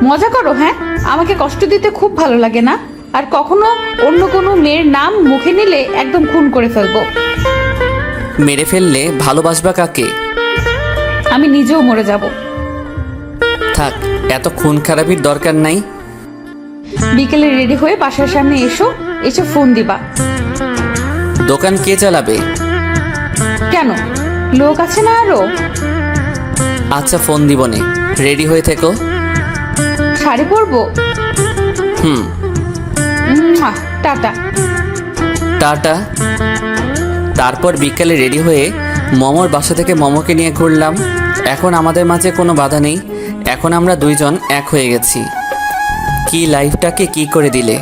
মজা করো? হ্যাঁ, আমাকে কষ্ট দিতে খুব ভালো লাগে না। আর কখনো অন্য কোনো মেয়ের নাম মুখে নিলে একদম খুন করে ফেলবো। মেরে ফেললে ভালোবাসবা কাকে? আমি নিজেও মরে যাব। থাক, এত খুন খারাপির দরকার নাই। বিকেলে রেডি হয়ে বাসার সামনে এসে ফোন দিবা। দোকান কে চালাবে? কেন, লোক আছে না আরো? আচ্ছা, ফোন দিবনে। রেডি হয়ে থেকো। শাড়ি পরবো? টাটা। টাটা। তারপর বিকেলে রেডি হয়ে মমোর বাসা থেকে মমোকে নিয়ে ঘুরলাম। এখন আমাদের মাঝে কোনো বাধা নেই। এখন আমরা দুইজন এক হয়ে গেছি। কি লাইফটাকে কি করে দিলে!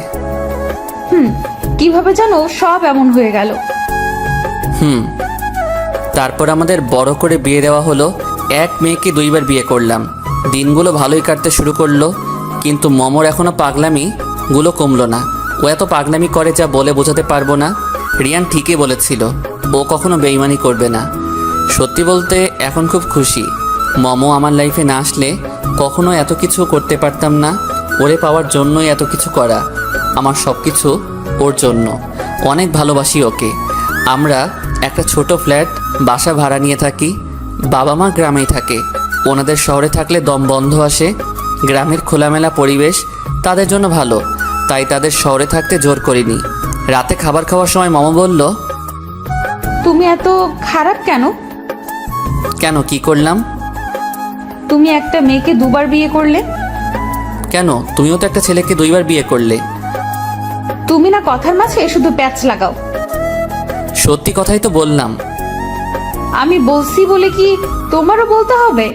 কিভাবে জানো সব এমন হয়ে গেল। তারপর আমাদের বড় করে বিয়ে দেওয়া হলো। এক মেয়েকে 2বার বিয়ে করলাম। দিনগুলো ভালোই কাটতে শুরু করলো, কিন্তু মমর এখনও পাগলামিগুলো কমলো না। ও এত পাগলামি করে যা বলে বোঝাতে পারবো না। রিয়ান ঠিকই বলেছিল, ও কখনো বেইমানি করবে না। সত্যি বলতে এখন খুব খুশি। মমো আমার লাইফে না আসলে কখনো এত কিছু করতে পারতাম না। ওরে পাওয়ার জন্যই এত কিছু করা। আমার সব কিছু ওর জন্য। অনেক ভালোবাসি ওকে। আমরা একটা ছোট ফ্ল্যাট বাসা ভাড়া নিয়ে থাকি। বাবা মা গ্রামেই থাকে। ওনাদের শহরে থাকলে দম বন্ধ আসে। গ্রামের খোলামেলা পরিবেশ তাদের জন্য ভালো, তাই তাদের শহরে থাকতে জোর করিনি। রাতে খাবার খাওয়ার সময় মামা বলল, তুমি এত খারাপ কেন? কেন, কি করলাম? তুমি একটা মেয়েকে 2বার বিয়ে করলে। কেন, তুমিও তো একটা ছেলেকে 2বার বিয়ে করলে। তুমি না কথার মাঝে শুধু প্যাচ লাগাও। সত্যি কথাই তো বললাম। আমি বলছি বলে কি তোমারও বলতে হবে?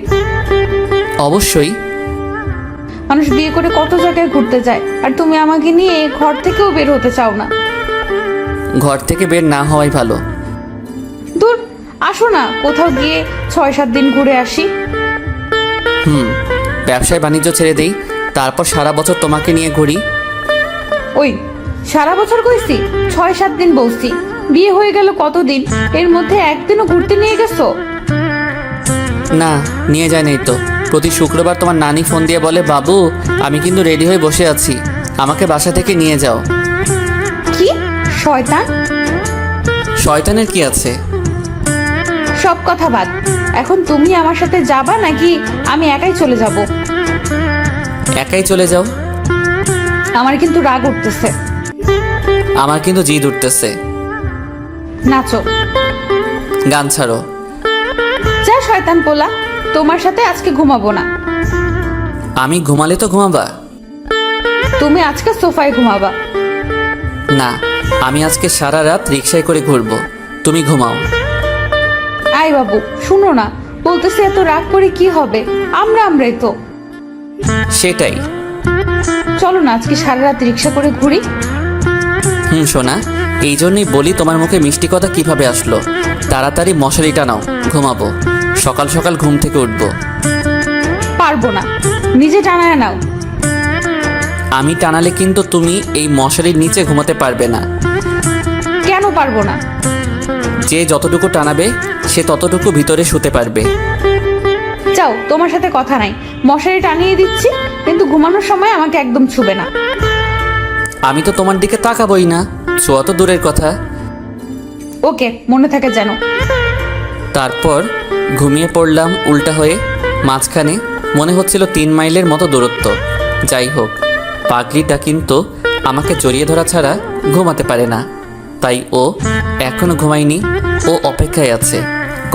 অবশ্যই। মানুষ বিয়ে করে কত জায়গায় ঘুরতে যায়, আর তুমি আমাকে নিয়ে ঘর থেকেও বের হতে চাও না। ঘর থেকে বের না হওয়াই ভালো। দূর, আসো না কোথাও গিয়ে 6-7 দিন ঘুরে আসি। ব্যবসায় বাণিজ্য ছেড়ে দেই, তারপর সারা বছর তোমাকে নিয়ে ঘুরি। ওই সারা বছর কইছি? 6-7 দিন বলছি। বিয়ে হয়ে গেল কতদিন, এর মধ্যে একদিনও ঘুরতে নিয়ে গেছো? না, নিয়ে যায় নাই তো। প্রতি শুক্রবার তোমার নানি ফোন দিয়ে বলে, বাবু আমি কিন্তু রেডি হয়ে বসে আছি, আমাকে বাসা থেকে নিয়ে যাও। কি শয়তান! শয়তানের কি আছে? সব কথা বাদ, এখন তুমি আমার সাথে যাবা নাকি আমি একাই চলে যাব? একাই চলে যাও। আমার কিন্তু রাগ উঠতেছে। আমার কিন্তু জিদ উঠতেছে। নাচো। গান ছাড়ো। যা শয়তান পোলা, তোমার সাথে আজকে ঘুমাবো না। আমি ঘুমালে তো ঘুমাবা? তুমি আজকে সোফায় ঘুমাবা। না, আমি আজকে সারা রাত রিকশায় করে ঘুরবো, তুমি ঘুমাও। আয় বাবু, শুনো না, বলতেছে এত রাগ করে কি হবে? আমরাই তো। সেটাই। চলো না আজকে সারা রাত রিকশা করে ঘুরি। সোনা, এই জন্যই বলি তোমার মুখে মিষ্টি কথা কিভাবে আসলো। তাড়াতাড়ি মশারিটা নাও, ঘুমাবো। সকাল সকাল ঘুম থেকে উঠবো। পারবো না, নিজে টানায় নাও। আমি টানালে কিন্তু তুমি এই মশারির নিচে ঘুমাতে পারবে না। কেন পারবো না? যে যতটুকু টানাবে সে ততটুকু ভিতরে শুতে পারবে। যাও, তোমার সাথে কথা নাই। মশারি টানিয়ে দিচ্ছি, কিন্তু ঘুমানোর সময় আমাকে একদম ছুবে না। আমি তো তোমার দিকে তাকাবই না, ছোঁয়া তো দূরের কথা। ওকে, মনে থাকে যেন। তারপর ঘুমিয়ে পড়লাম উল্টা হয়ে। মাঝখানে মনে হচ্ছিল 3 মাইলের মতো দূরত্ব। যাই হোক, পাগলিটা কিন্তু আমাকে জড়িয়ে ধরা ছাড়া ঘুমাতে পারে না, তাই ও এখনো ঘুমায়নি। ও অপেক্ষায় আছে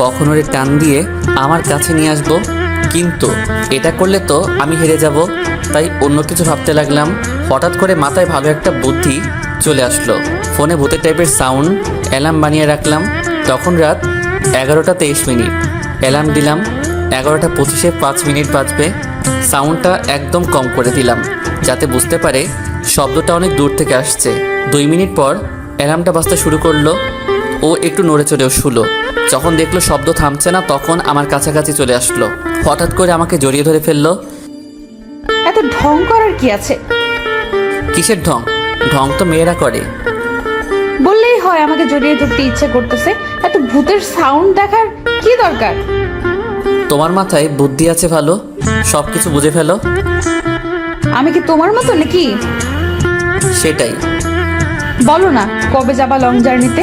কখন ওরে টান দিয়ে আমার কাছে নিয়ে আসবো। কিন্তু এটা করলে তো আমি হেরে যাব, তাই অন্য কিছু ভাবতে লাগলাম। হঠাৎ করে মাথায় ভালো একটা বুদ্ধি চলে আসলো। ফোনে ভূতের টাইপের সাউন্ড অ্যালার্ম বানিয়ে রাখলাম। তখন রাত 11টা 23 মিনিট। অ্যালার্ম দিলাম 11টা 25-এ 5 মিনিট বাজবে। সাউন্ডটা একদম কম করে দিলাম যাতে বুঝতে পারে শব্দটা অনেক দূর থেকে আসছে। 2 মিনিট পর অ্যালার্মটা বাজতে শুরু করলো। ও একটু নড়ে চড়েও শুলো। যখন দেখলো শব্দ থামছে না, তখন আমার কাছাকাছি চলে আসলো। হঠাৎ করে আমাকে জড়িয়ে ধরে ফেললো। এত ঢং করার কি আছে? কিসের ঢং? ঢং তো মেয়েরা করে। বললেই হয় আমাকে জড়িয়ে ধরতে ইচ্ছে করতেছে। এত ভূতের সাউন্ড দেখার কি দরকার? তোমার মাথায় বুদ্ধি আছে ভালো, সব কিছু বুঝে ফেলো। আমি কি তোমার মতো নাকি? সেটাই। বলো না কবে যাবা লং জার্নিতে?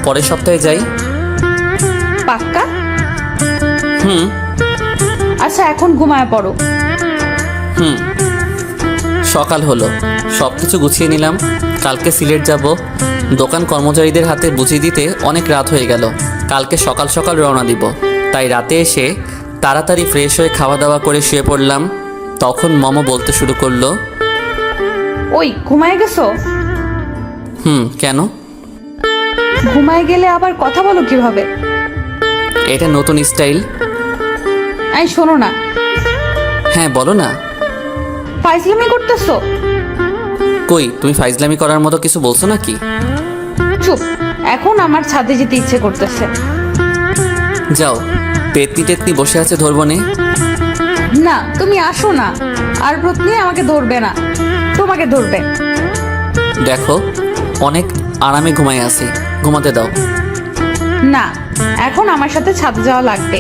পরের সপ্তাহে যাই। পাক্কা? হুম। আচ্ছা, এখন ঘুমায় পড়ো। সকাল হলো, সব কিছু গুছিয়ে নিলাম। কালকে সিলেট যাব। দোকান কর্মচারীদের হাতে বুঝিয়ে দিতে অনেক রাত হয়ে গেল। কালকে সকাল সকাল রওনা দিব, তাই রাতে এসে তাড়াতাড়ি ফ্রেশ হয়ে খাওয়া দাওয়া করে শুয়ে পড়লাম। তখন মমো বলতে শুরু করলো, ওই ঘুমায় গেছো? কেন? ঘুমায় গেলে আবার কথা বলো কিভাবে? এটা নতুন স্টাইল। এই শোনো না। হ্যাঁ বলো না। ফাইজলামি করতেছো? কই তুমি ফাইজলামি করার মতো কিছু বলছো নাকি? চুপ, এখন আমার ছাদে যেতে ইচ্ছে করতেছে। যাও, পেতনি টেতনি বসে আছে ধরবো নে। না, তুমি আসো না। আর প্রত্নী আমাকে ধরবে না, তোমাকে ধরবে। দেখো অনেক আরামে ঘুমাই আছি, ঘুমাতে দাও। না, এখন আমার সাথে ছাদে যাওয়া লাগবে।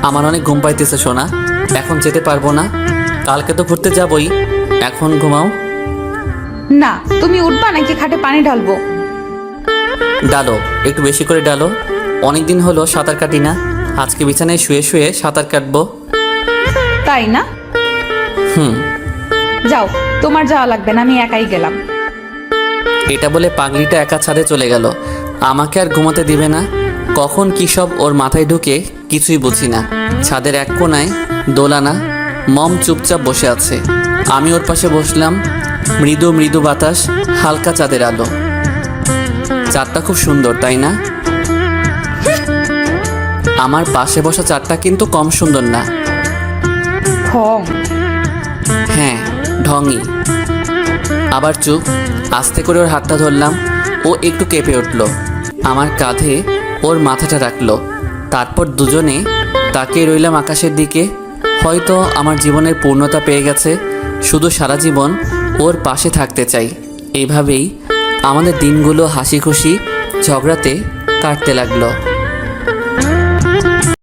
আমার অনেক ঘুম পাইতেছে সোনা, এখন যেতে পারবো না, কালকে তো ঘুরতে যাবই, এখন ঘুমাও। না, তুমি উঠবা নাকি খাটে পানি ঢালবো? ডালো, একটু বেশি করে ডালো। অনেকদিন হলো সাঁতার কাটি না, আজকে বিছানায় শুয়ে শুয়ে সাঁতার কাটবো। তাই না? হুম। যাও, তোমার যাওয়া লাগবে না, আমি একাই গেলাম। এটা বলে পাগলিটা একা ছাদে চলে গেল। আমাকে আর ঘুমাতে দিবে না, কখন কী সব ওর মাথায় ঢুকে কিছুই বুঝি না। ছাদের এক কোনায় দোলানা, মম চুপচাপ বসে আছে, আমি ওর পাশে বসলাম। মৃদু মৃদু বাতাস, হালকা চাঁদের আলো। চাঁদটা খুব সুন্দর, তাই না? আমার পাশে বসা চাঁদটা কিন্তু কম সুন্দর না। ঢং। হ্যাঁ, ঢঙই। আবার চুপ। আস্তে করে ওর হাতটা ধরলাম, ও একটু কেঁপে উঠল। আমার কাঁধে ওর মাথাটা রাখলো, তারপর দুজনে তাকিয়ে রইলাম আকাশের দিকে। হয়তো আমার জীবনের পূর্ণতা পেয়ে গেছে, শুধু সারা জীবন ওর পাশে থাকতে চাই। এইভাবেই আমাদের দিনগুলো হাসি খুশি ঝগড়াতে কাটতে লাগলো।